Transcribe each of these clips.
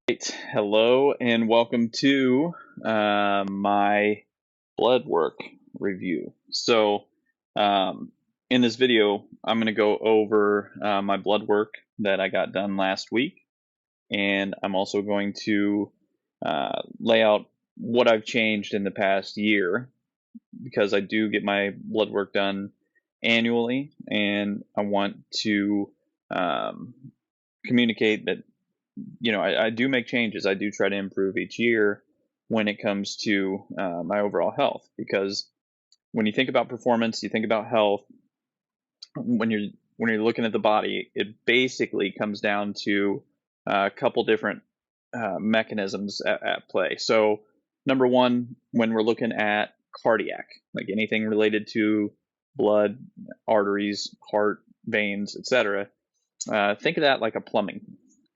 Hello and welcome to my blood work review. In this video, I'm going to go over my blood work that I got done last week, and I'm also going to lay out what I've changed in the past year because I do get my blood work done annually, and I want to communicate that I do make changes. I do try to improve each year when it comes to my overall health, because when you think about performance, you think about health. When you're looking at the body, it basically comes down to a couple different mechanisms at play. So, number one, when we're looking at cardiac, like anything related to blood, arteries, heart, veins, etc., think of that like a plumbing.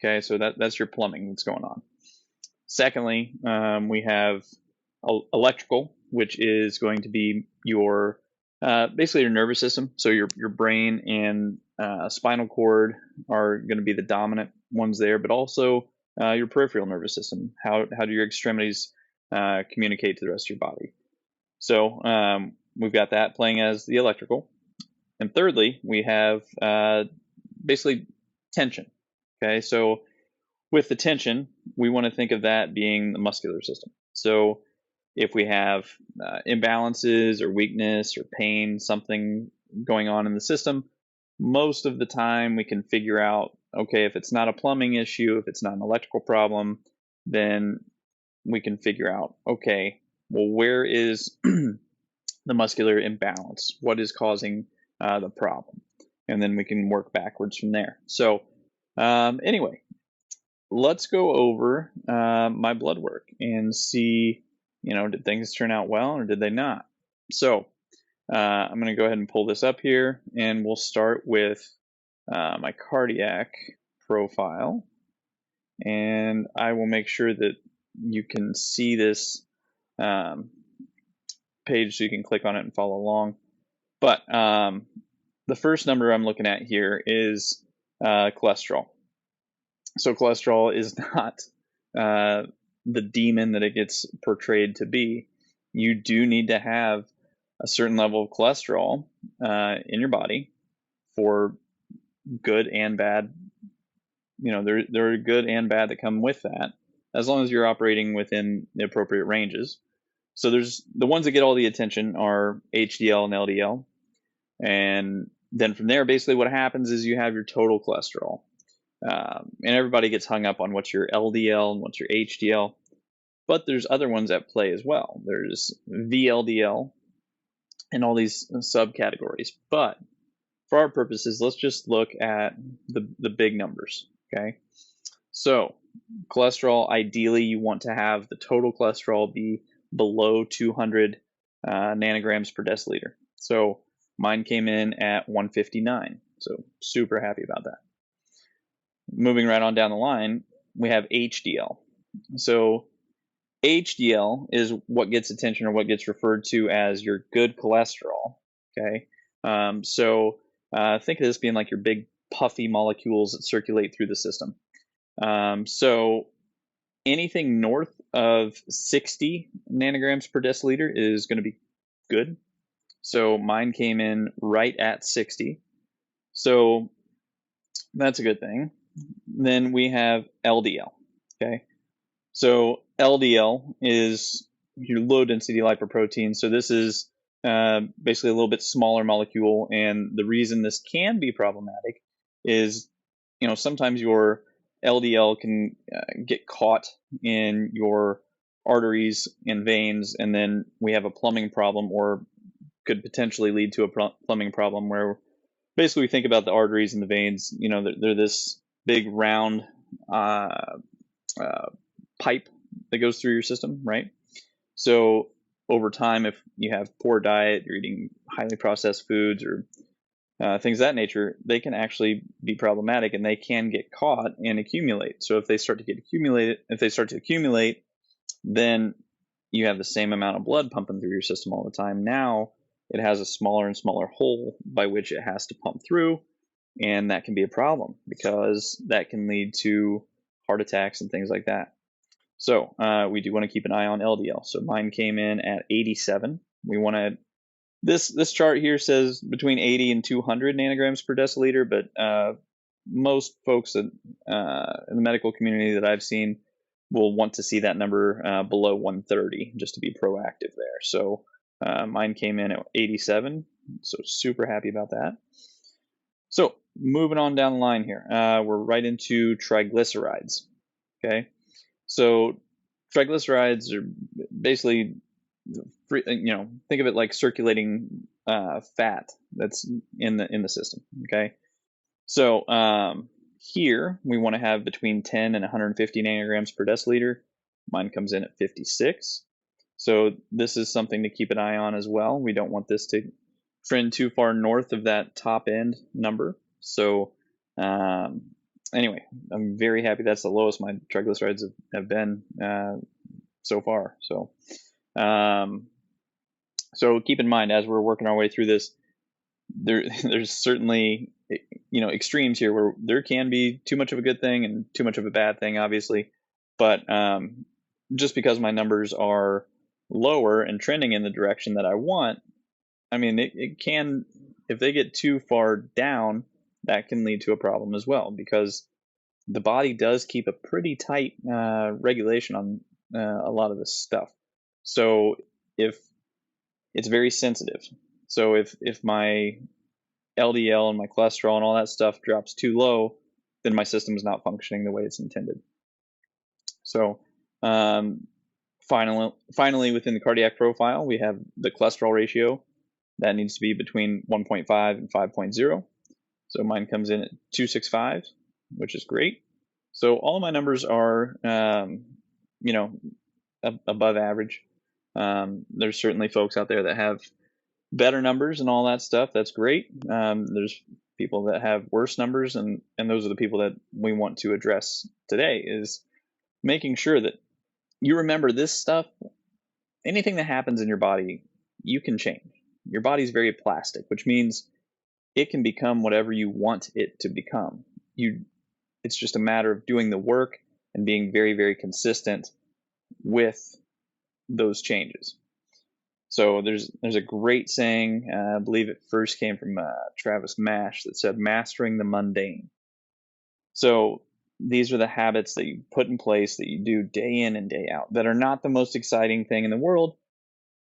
Okay, so that's your plumbing that's going on. Secondly, we have electrical, which is going to be your basically your nervous system. So your brain and spinal cord are going to be the dominant ones there, but also your peripheral nervous system. How do your extremities communicate to the rest of your body? So we've got that playing as the electrical. And thirdly, we have basically tension. Okay, so with the tension, we want to think of that being the muscular system. So if we have imbalances or weakness or pain, something going on in the system, most of the time we can figure out, okay, if it's not a plumbing issue, if it's not an electrical problem, then we can figure out, okay, well, where is the muscular imbalance? What is causing the problem? And then we can work backwards from there. So anyway, let's go over my blood work and see, did things turn out well or did they not? So I'm going to go ahead and pull this up here, and we'll start with my cardiac profile. And I will make sure that you can see this page so you can click on it and follow along. But the first number I'm looking at here is cholesterol. So cholesterol is not the demon that it gets portrayed to be. You do need to have a certain level of cholesterol in your body for good and bad. There are good and bad that come with that, as long as you're operating within the appropriate ranges. So there's the ones that get all the attention are HDL and LDL. And then from there, basically what happens is you have your total cholesterol. And everybody gets hung up on what's your LDL and what's your HDL, but there's other ones at play as well. There's VLDL and all these subcategories. But for our purposes, let's just look at the big numbers. Okay, so cholesterol, ideally, you want to have the total cholesterol be below 200 nanograms per deciliter. So mine came in at 159. So super happy about that. Moving right on down the line, we have HDL. So HDL is what gets attention, or what gets referred to as your good cholesterol. Okay, so think of this being like your big puffy molecules that circulate through the system. So anything north of 60 nanograms per deciliter is going to be good. So mine came in right at 60. So that's a good thing. Then we have LDL. Okay, so LDL is your low density lipoprotein. So this is basically a little bit smaller molecule, and the reason this can be problematic is, sometimes your LDL can get caught in your arteries and veins, and then we have a plumbing problem, or could potentially lead to a plumbing problem where basically we think about the arteries and the veins. They're this big round pipe that goes through your system, right? So over time, if you have poor diet, you're eating highly processed foods or things of that nature, they can actually be problematic, and they can get caught and accumulate. So if they start to accumulate, then you have the same amount of blood pumping through your system all the time. Now it has a smaller and smaller hole by which it has to pump through, and that can be a problem because that can lead to heart attacks and things like that. So we do want to keep an eye on LDL. So mine came in at 87. We want to, this chart here says between 80 and 200 nanograms per deciliter, but most folks in the medical community that I've seen will want to see that number below 130 just to be proactive there. So mine came in at 87, so super happy about that. So moving on down the line here, we're right into triglycerides. Okay, so triglycerides are basically, think of it like circulating fat that's in the system. Okay, so here we want to have between 10 and 150 nanograms per deciliter. Mine comes in at 56. So this is something to keep an eye on as well. We don't want this to trend too far north of that top end number. So anyway, I'm very happy that's the lowest my triglycerides have been so far. So keep in mind as we're working our way through this, there's certainly extremes here where there can be too much of a good thing and too much of a bad thing, obviously. But just because my numbers are lower and trending in the direction that I want, I mean, it can, if they get too far down, that can lead to a problem as well, because the body does keep a pretty tight regulation on a lot of this stuff. So if it's very sensitive, so if my LDL and my cholesterol and all that stuff drops too low, then my system is not functioning the way it's intended. So finally, within the cardiac profile, we have the cholesterol ratio. That needs to be between 1.5 and 5.0. So mine comes in at 265, which is great. So all of my numbers are, above average. There's certainly folks out there that have better numbers and all that stuff. That's great. There's people that have worse numbers, and those are the people that we want to address today, is making sure that you remember this stuff. Anything that happens in your body, you can change. Your body's very plastic, which means it can become whatever you want it to become. It's just a matter of doing the work and being very, very consistent with those changes. So there's a great saying, I believe it first came from Travis Mash, that said, mastering the mundane. So these are the habits that you put in place that you do day in and day out that are not the most exciting thing in the world,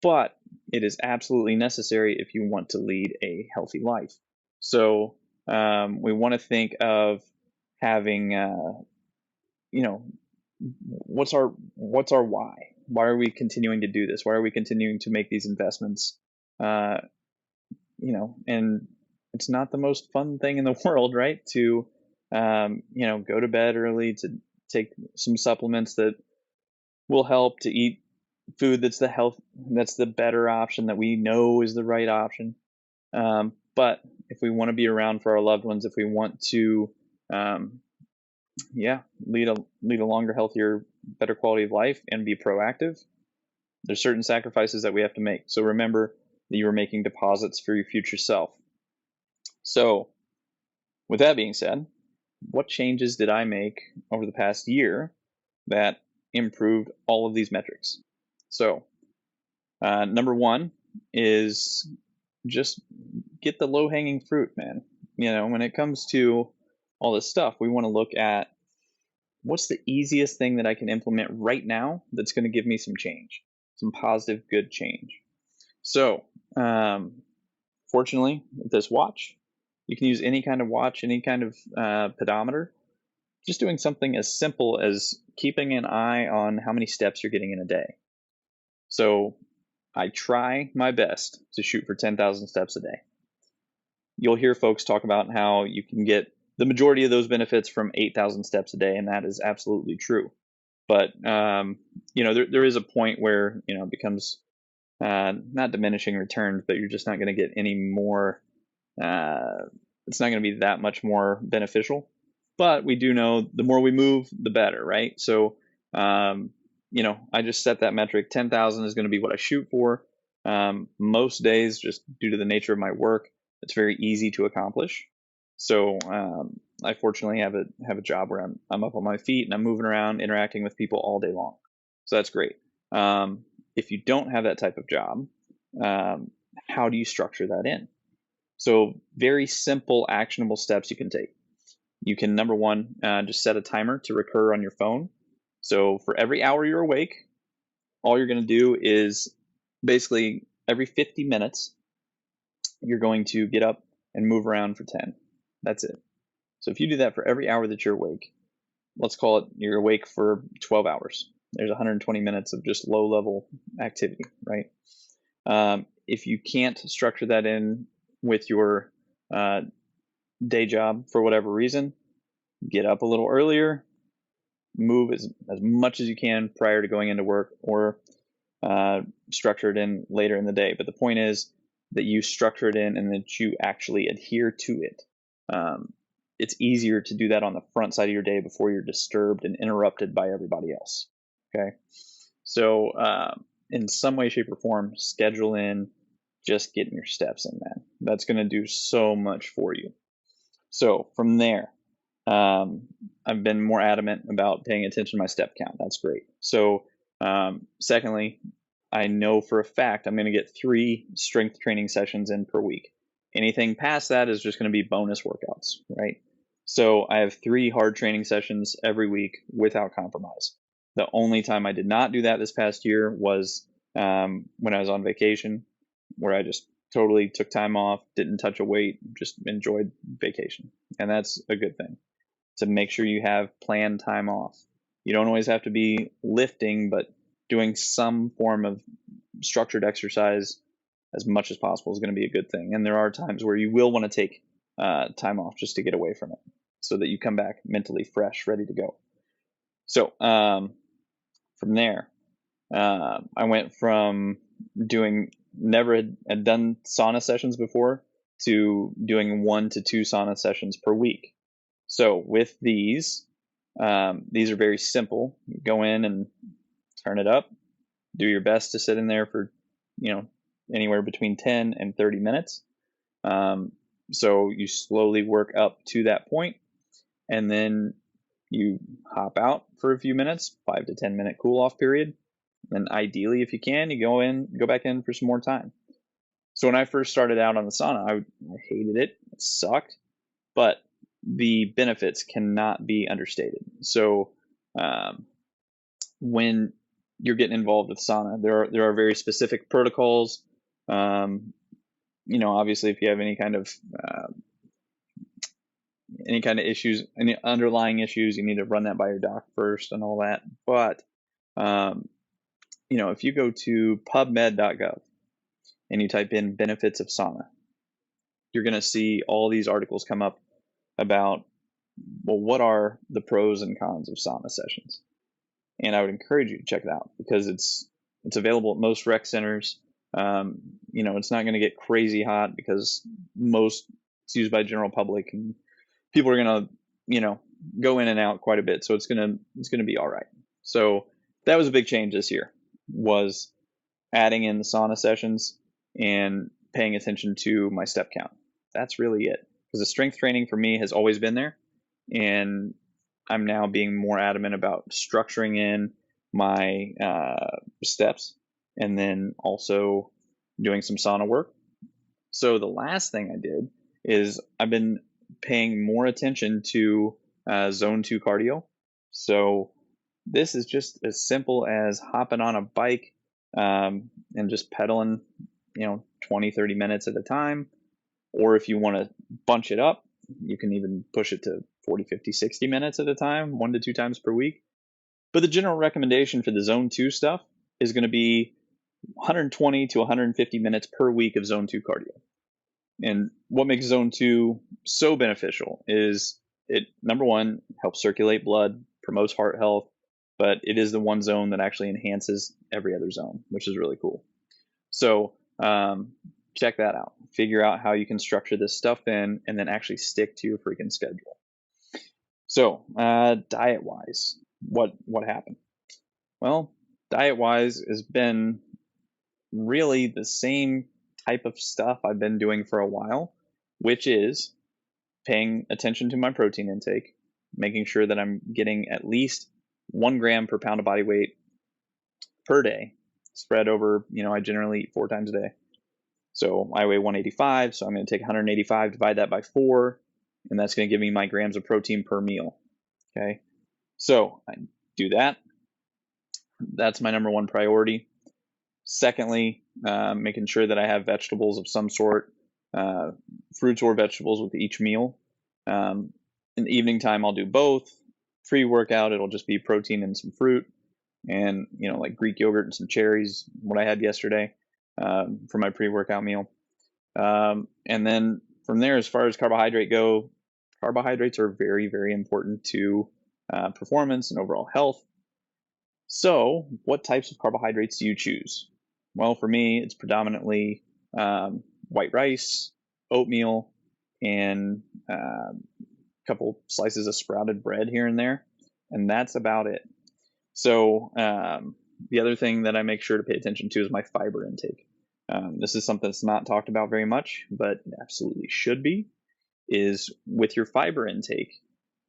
but it is absolutely necessary if you want to lead a healthy life. So we want to think of having, what's our why? Why are we continuing to do this? Why are we continuing to make these investments? And it's not the most fun thing in the world, right? To, go to bed early, to take some supplements that will help, to eat food that's the better option, that we know is the right option. But if we want to be around for our loved ones, if we want to, lead a longer, healthier, better quality of life and be proactive, there's certain sacrifices that we have to make. So remember that you are making deposits for your future self. So with that being said, what changes did I make over the past year that improved all of these metrics? So number one is just get the low-hanging fruit, man. When it comes to all this stuff, we want to look at what's the easiest thing that I can implement right now that's going to give me some change, some positive, good change. So fortunately, with this watch, you can use any kind of watch, any kind of pedometer. Just doing something as simple as keeping an eye on how many steps you're getting in a day. So I try my best to shoot for 10,000 steps a day. You'll hear folks talk about how you can get the majority of those benefits from 8,000 steps a day, and that is absolutely true. But there is a point where it becomes not diminishing returns, but you're just not going to get any more. It's not going to be that much more beneficial. But we do know the more we move, the better, right? So I just set that metric. 10,000 is going to be what I shoot for. Most days, just due to the nature of my work, it's very easy to accomplish. So I fortunately have a job where I'm up on my feet and I'm moving around, interacting with people all day long. So that's great. If you don't have that type of job, how do you structure that in? So very simple, actionable steps you can take. You can, number one, just set a timer to recur on your phone. So for every hour you're awake, all you're going to do is basically every 50 minutes, you're going to get up and move around for 10. That's it. So if you do that for every hour that you're awake, let's call it you're awake for 12 hours. There's 120 minutes of just low level activity, right? If you can't structure that in with your day job for whatever reason, get up a little earlier, move as much as you can prior to going into work, or structure it in later in the day. But the point is that you structure it in and that you actually adhere to it. It's easier to do that on the front side of your day before you're disturbed and interrupted by everybody else. Okay. So in some way, shape, or form, schedule in just getting your steps in, man. That's going to do so much for you. So from there, I've been more adamant about paying attention to my step count. That's great. So secondly, I know for a fact I'm going to get 3 strength training sessions in per week. Anything past that is just going to be bonus workouts, right? So I have 3 hard training sessions every week without compromise. The only time I did not do that this past year was when I was on vacation, where I just totally took time off, didn't touch a weight, just enjoyed vacation. And that's a good thing, to make sure you have planned time off. You don't always have to be lifting, but doing some form of structured exercise as much as possible is going to be a good thing. And there are times where you will want to take time off just to get away from it, so that you come back mentally fresh, ready to go. So from there, I went from never had done sauna sessions before to doing 1 to 2 sauna sessions per week. So with these are very simple. You go in and turn it up, do your best to sit in there for, anywhere between 10 and 30 minutes. So you slowly work up to that point, and then you hop out for a few minutes, 5 to 10 minute cool off period. And ideally, if you can, you go back in for some more time. So when I first started out on the sauna, I hated it. It sucked, but the benefits cannot be understated. So when you're getting involved with sauna, there are very specific protocols. Obviously, if you have any kind of issues, any underlying issues, you need to run that by your doc first and all that. But if you go to pubmed.gov and you type in benefits of sauna, you're going to see all these articles come up about, well, what are the pros and cons of sauna sessions? And I would encourage you to check it out, because it's available at most rec centers. It's not going to get crazy hot, because it's used by general public, and people are going to, go in and out quite a bit. So it's going to be all right. So that was a big change this year, was adding in the sauna sessions and paying attention to my step count. That's really it. Because the strength training for me has always been there, and I'm now being more adamant about structuring in my steps, and then also doing some sauna work. So the last thing I did is I've been paying more attention to zone 2 cardio. So this is just as simple as hopping on a bike and just pedaling, 20, 30 minutes at a time. Or if you want to bunch it up, you can even push it to 40, 50, 60 minutes at a time, 1 to 2 times per week. But the general recommendation for the zone 2 stuff is going to be 120 to 150 minutes per week of zone 2 cardio. And what makes zone 2 so beneficial is it, number one, helps circulate blood, promotes heart health, but it is the one zone that actually enhances every other zone, which is really cool. So check that out. Figure out how you can structure this stuff in, and then actually stick to your freaking schedule. So diet-wise, what happened? Well, diet-wise has been really the same type of stuff I've been doing for a while, which is paying attention to my protein intake, making sure that I'm getting at least 1 gram per pound of body weight per day, spread over, I generally eat 4 times a day. So I weigh 185, so I'm going to take 185, divide that by 4, and that's going to give me my grams of protein per meal. Okay, so I do that. That's my number one priority. Secondly, making sure that I have vegetables of some sort, fruits or vegetables with each meal. In the evening time, I'll do both. Pre-workout, it'll just be protein and some fruit, and like Greek yogurt and some cherries, what I had yesterday for my pre-workout meal. And then from there, as far as carbohydrates are very, very important to performance and overall health. So what types of carbohydrates do you choose? Well, for me, it's predominantly white rice, oatmeal, and a couple slices of sprouted bread here and there, and that's about it. So the other thing that I make sure to pay attention to is my fiber intake. This is something that's not talked about very much, but it absolutely should be, is with your fiber intake.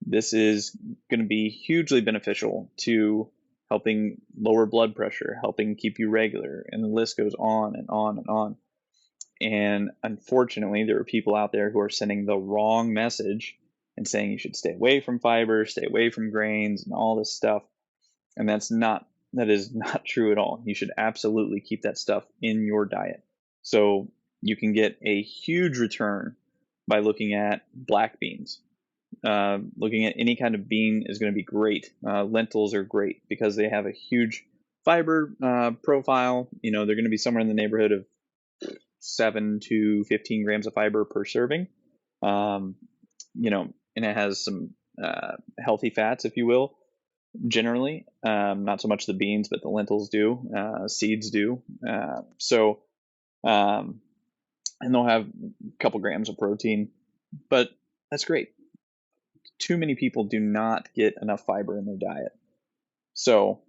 This is going to be hugely beneficial to helping lower blood pressure, helping keep you regular, and the list goes on and on and on. And unfortunately, there are people out there who are sending the wrong message and saying you should stay away from fiber, stay away from grains, and all this stuff. And that is not true at all. You should absolutely keep that stuff in your diet. So you can get a huge return by looking at black beans. Looking at any kind of bean is going to be great. Lentils are great because they have a huge fiber profile. They're going to be somewhere in the neighborhood of 7 to 15 grams of fiber per serving. And it has some healthy fats, if you will, generally. Not so much the beans, but the lentils do. Seeds do. And they'll have a couple grams of protein, but that's great. Too many people do not get enough fiber in their diet. So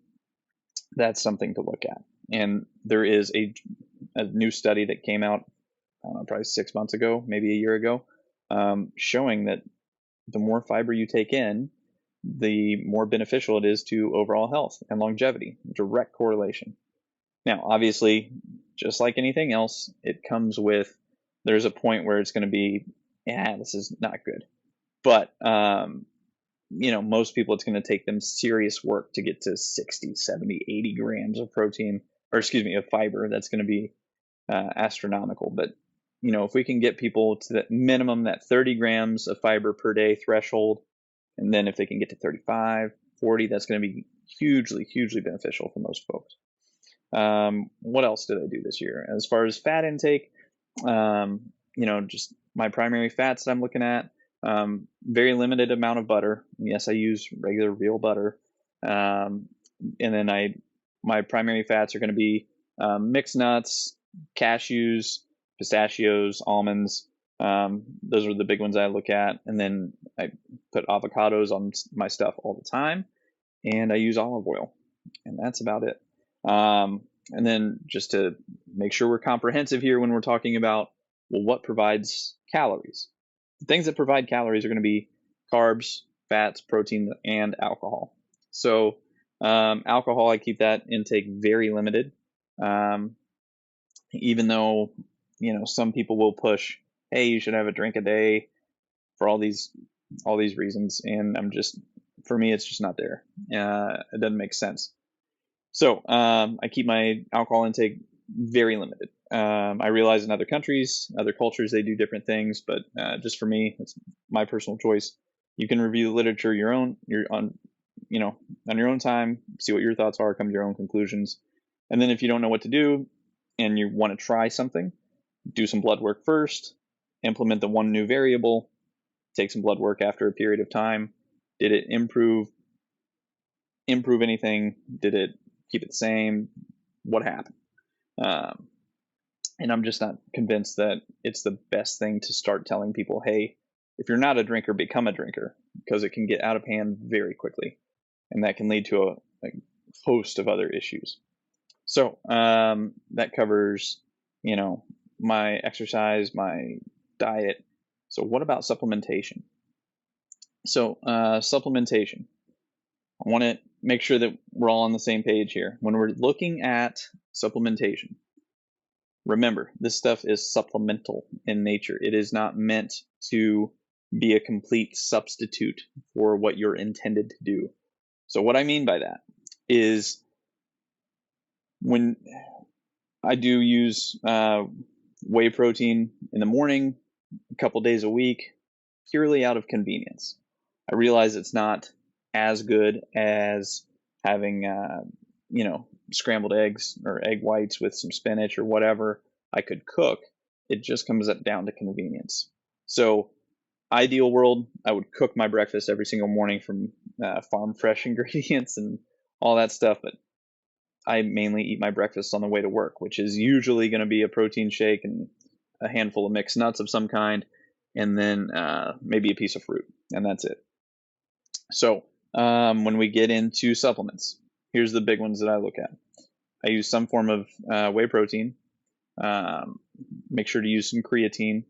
that's something to look at. And there is a new study that came out, I don't know, probably 6 months ago, maybe a year ago, showing that the more fiber you take in, the more beneficial it is to overall health and longevity. Direct correlation. Now, obviously, just like anything else, there's a point where it's going to be, this is not good. But, most people, it's going to take them serious work to get to 60, 70, 80 grams of protein, of fiber. That's going to be astronomical. But, if we can get people to that minimum, that 30 grams of fiber per day threshold, and then if they can get to 35, 40, that's going to be hugely, hugely beneficial for most folks. What else did I do this year? As far as fat intake, just my primary fats that I'm looking at, very limited amount of butter. Yes, I use regular real butter. And then my primary fats are going to be mixed nuts, cashews, pistachios, almonds. Those are the big ones I look at. And then I put avocados on my stuff all the time. And I use olive oil. And that's about it. And then just to make sure we're comprehensive here when we're talking about, what provides calories? The things that provide calories are going to be carbs, fats, protein, and alcohol. So alcohol, I keep that intake very limited. Even though, some people will push, hey, you should have a drink a day for all these reasons. And for me, it's just not there. It doesn't make sense. So I keep my alcohol intake very limited. I realize in other countries, other cultures, they do different things, but just for me, it's my personal choice. You can review the literature on your own time, see what your thoughts are, come to your own conclusions. And then if you don't know what to do and you want to try something, do some blood work first, implement the one new variable, take some blood work after a period of time. Did it improve anything? Did it keep it the same? What happened? And I'm just not convinced that it's the best thing to start telling people, hey, if you're not a drinker, become a drinker, because it can get out of hand very quickly. And that can lead to a host of other issues. So that covers, my exercise, my diet. So what about supplementation? So supplementation, I want to make sure that we're all on the same page here. When we're looking at supplementation, remember, this stuff is supplemental in nature. It is not meant to be a complete substitute for what you're intended to do. So what I mean by that is when I do use whey protein in the morning, a couple days a week, purely out of convenience. I realize it's not as good as having, scrambled eggs or egg whites with some spinach or whatever I could cook. It just comes down to convenience. So, ideal world, I would cook my breakfast every single morning from farm fresh ingredients and all that stuff. But I mainly eat my breakfast on the way to work, which is usually going to be a protein shake and a handful of mixed nuts of some kind, and then maybe a piece of fruit, and that's it. So when we get into supplements, here's the big ones that I look at. I use some form of whey protein. Make sure to use some creatine.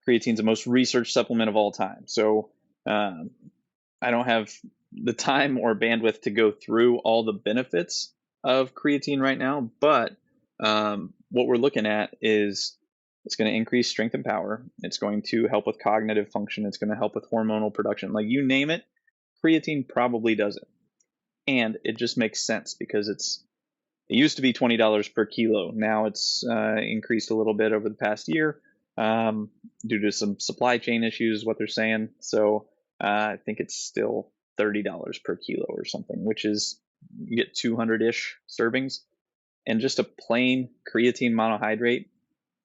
Creatine's the most researched supplement of all time. So I don't have the time or bandwidth to go through all the benefits of creatine right now, but what we're looking at is it's going to increase strength and power. It's going to help with cognitive function. It's going to help with hormonal production. Like, you name it, creatine probably does it. And it just makes sense because it used to be $20 per kilo. Now it's increased a little bit over the past year due to some supply chain issues, what they're saying. So I think it's still $30 per kilo or something, which is, you get 200-ish servings. And just a plain creatine monohydrate,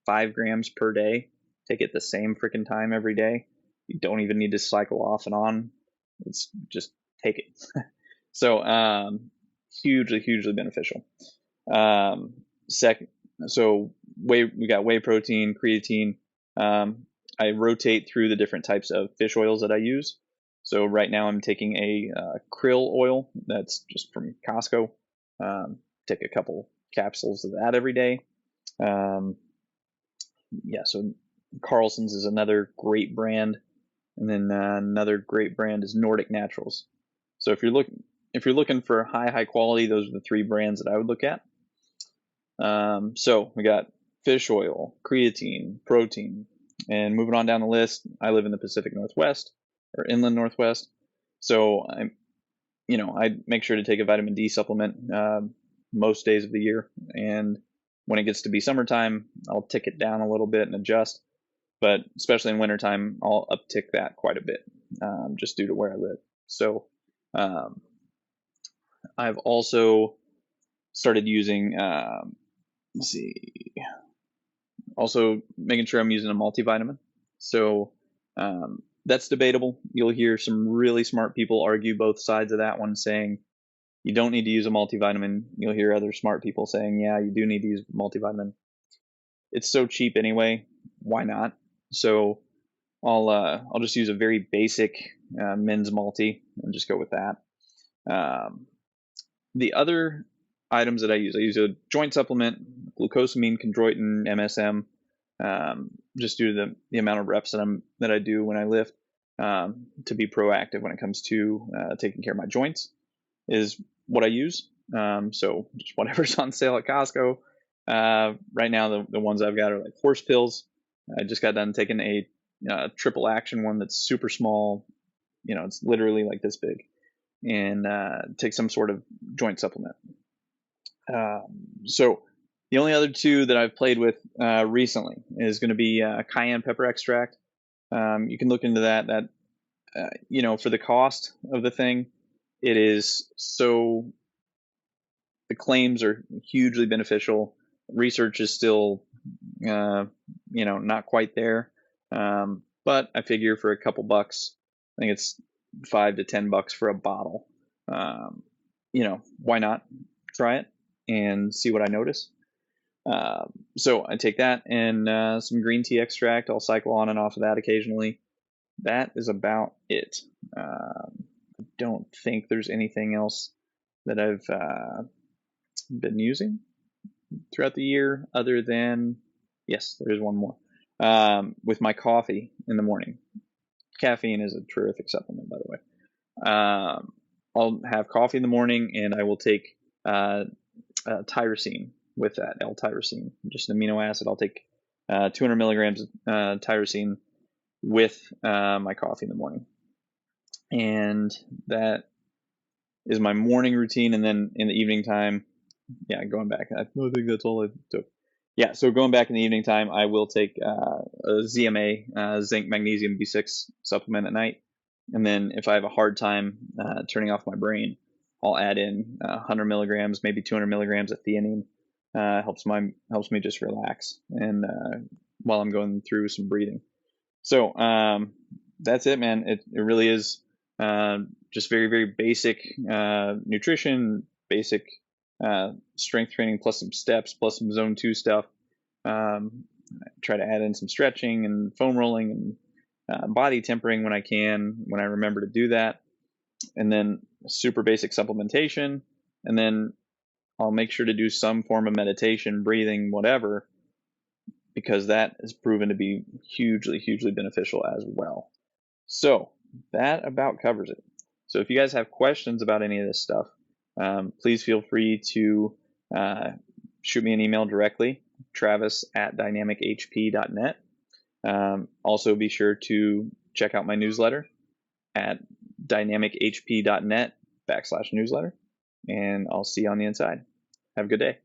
5 grams per day. Take it the same freaking time every day. You don't even need to cycle off and on. It's just take it. So hugely beneficial. So we got whey protein, creatine. I rotate through the different types of fish oils that I use. So right now I'm taking a krill oil that's just from Costco. Take a couple capsules of that every day. So Carlson's is another great brand, and then another great brand is Nordic Naturals. So if you're looking for high quality, those are the 3 brands that I would look at. So we got fish oil, creatine, protein, and moving on down the list, I live in the Pacific Northwest or inland Northwest. So I make sure to take a vitamin D supplement most days of the year. And when it gets to be summertime, I'll tick it down a little bit and adjust. But especially in wintertime, I'll uptick that quite a bit just due to where I live. So I've also started using, also making sure I'm using a multivitamin. So that's debatable. You'll hear some really smart people argue both sides of that one, saying you don't need to use a multivitamin. You'll hear other smart people saying, yeah, you do need to use a multivitamin. It's so cheap anyway. Why not? So I'll just use a very basic men's multi and just go with that. The other items that I use a joint supplement, glucosamine, chondroitin, MSM, just due to the amount of reps that I do when I lift, to be proactive when it comes to taking care of my joints is what I use. So just whatever's on sale at Costco. Right now, the ones I've got are like horse pills. I just got done taking a triple action one that's super small. It's literally like this big, and take some sort of joint supplement. So the only other 2 that I've played with recently is going to be cayenne pepper extract. You can look into that. For the cost of the thing, it is so. The claims are hugely beneficial. Research is still, not quite there. But I figure for a couple bucks, I think it's $5 to $10 for a bottle. Why not try it and see what I notice? So I take that and some green tea extract. I'll cycle on and off of that occasionally. That is about it. I don't think there's anything else that I've been using throughout the year other than, yes, there is one more. with my coffee in the morning. Caffeine is a terrific supplement, by the way. I'll have coffee in the morning, and I will take tyrosine with that, L-tyrosine, just an amino acid. I'll take 200 milligrams of tyrosine with my coffee in the morning. And that is my morning routine. And then in the evening time, yeah, going back, I think that's all I took. Yeah, so going back in the evening time, I will take a ZMA, zinc, magnesium, B6 supplement at night. And then if I have a hard time turning off my brain, I'll add in 100 milligrams, maybe 200 milligrams of theanine. Helps me just relax and while I'm going through some breathing. So that's it, man. It really is just very, very basic nutrition, basic strength training, plus some steps, plus some zone 2 stuff. Try to add in some stretching and foam rolling and body tempering when I can, when I remember to do that. And then super basic supplementation. And then I'll make sure to do some form of meditation, breathing, whatever, because that is proven to be hugely, hugely beneficial as well. So that about covers it. So if you guys have questions about any of this stuff, please feel free to shoot me an email directly, travis@dynamichp.net. Also be sure to check out my newsletter at dynamichp.net/newsletter, and I'll see you on the inside. Have a good day.